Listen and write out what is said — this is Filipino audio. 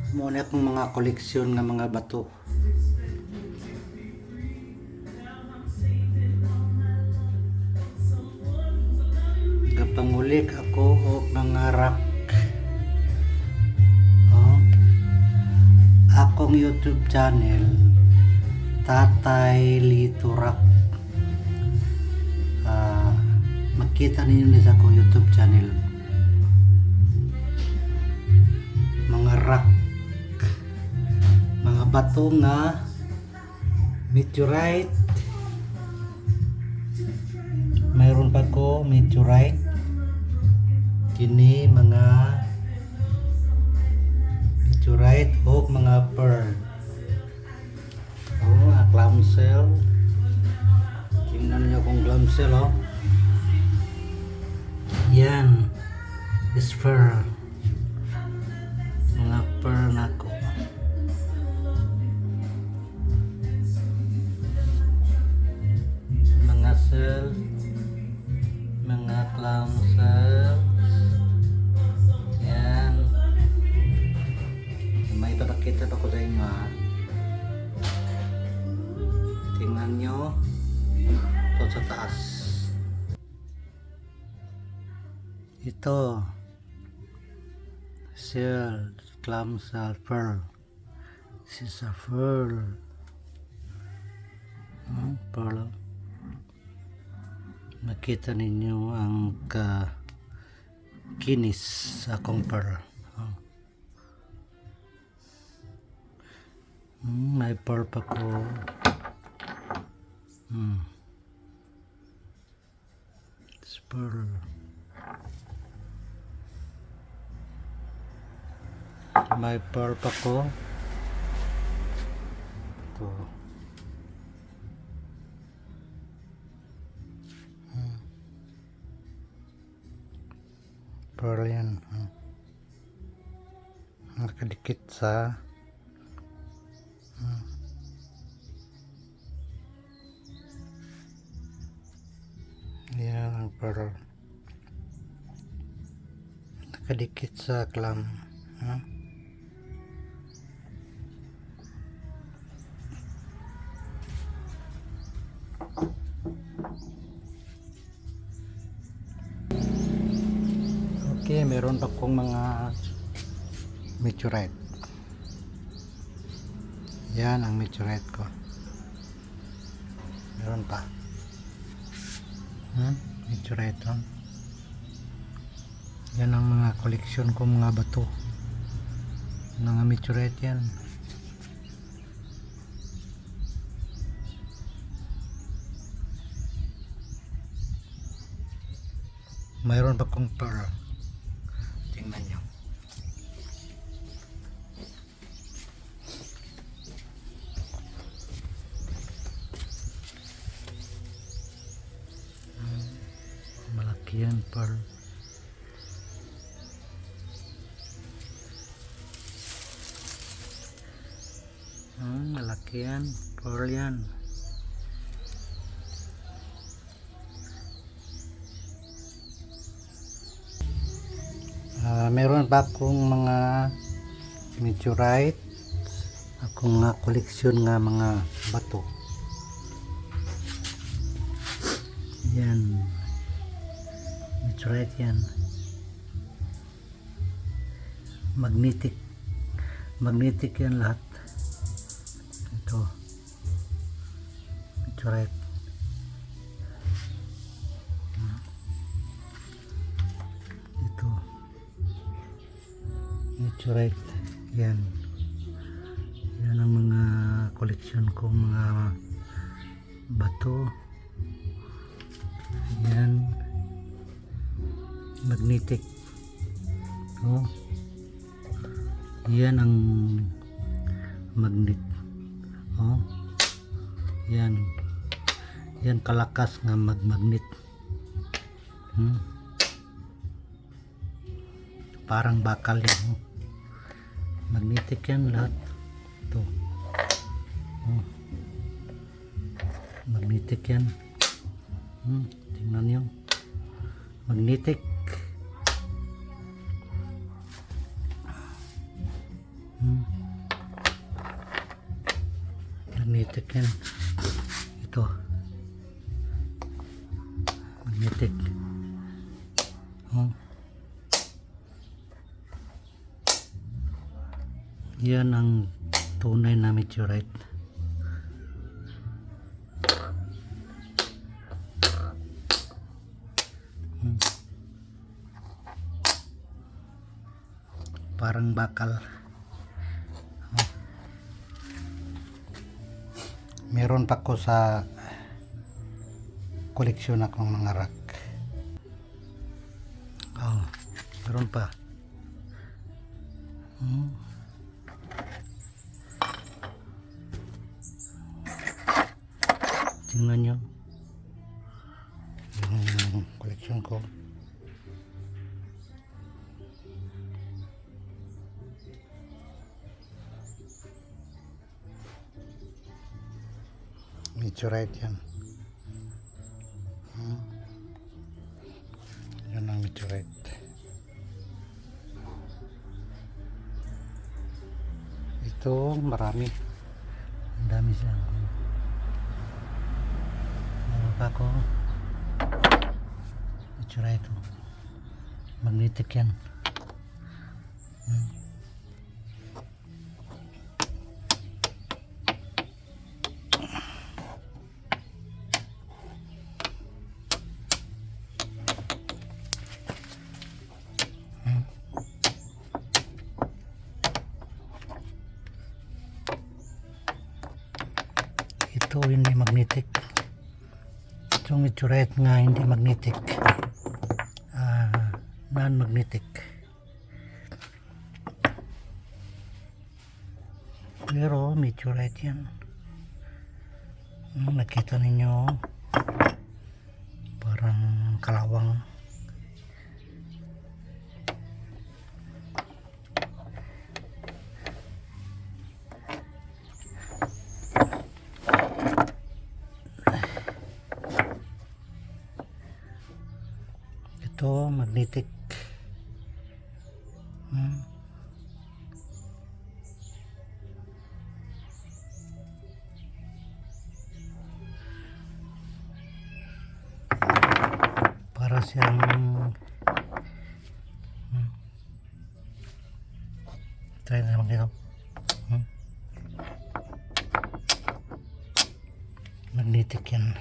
Muna akong mga koleksyon ng mga bato. Kapangulik ako o mga rock. Akong YouTube channel, Tatay Lito Rock. Makita ninyo sa akong YouTube channel. Mga rock. Mga bato nga meteorite. Mayroon pa ko meteorite. Kini mga meteorite o mga pearl. Clamshell. Tingnan niyo kung clamshell Yan. Is pearl. Mga pearl na ko. Mga shell. Mga clamshell. Yan. May papakita pa ko sa inyo Tingnan nyo. Ito sa taas. Ito. Shell. Clamshell pearl. This is a pearl. Pearl. Makita ninyo ang kinis sa akong pearl. May pearl pa ko. It's pearl. May pearl pa ko. Ito. Pearl yan. Nakadikit sa yan ang pearl. Nakadikit sa clam. Okay, meron pa kong mga meteorite. Yan ang meteorite ko. Meron pa. Meteorite Yan ang mga koleksyon ko, mga bato. Mga meteorite yan. Mayroon pa kong pearl. Tingnan nyo. Malaki yan, pearl. Malaki yan, pearl yan. Meron pa akong mga meteorite, akong nga koleksyon nga mga bato. Yan, meteorite yan. Magnetic yan lahat. Ito meteorite. Meteorite yan. Yan ang mga koleksyon ko, mga bato. Yan, magnetic. Yan ang magnet. Yan kalakas nga magnet. Parang bakal yan. Magnetic yan lahat. Ito. Magnetic yan. Tingnan nyo. Magnetic. magnetic yan. Ito. Magnetic. Oh. Yan ang tunay na meteorite. Parang bakal. Meron pa ko sa koleksyon akong mga rock. Oh, meron pa. Tingnan nyo yung koleksyon ko. Meteorite yan. Yan ang meteorite. Ito marami. Ang dami siya. Meron pa ako. Meteorite. Magnetic yan. Ito hindi magnetic. Itong meteorite nga hindi magnetic. Non-magnetic. Pero meteorite yan. Nakita ninyo parang kalawang. Ito magnetic. Para siyang try naman dito. Magnetic yan.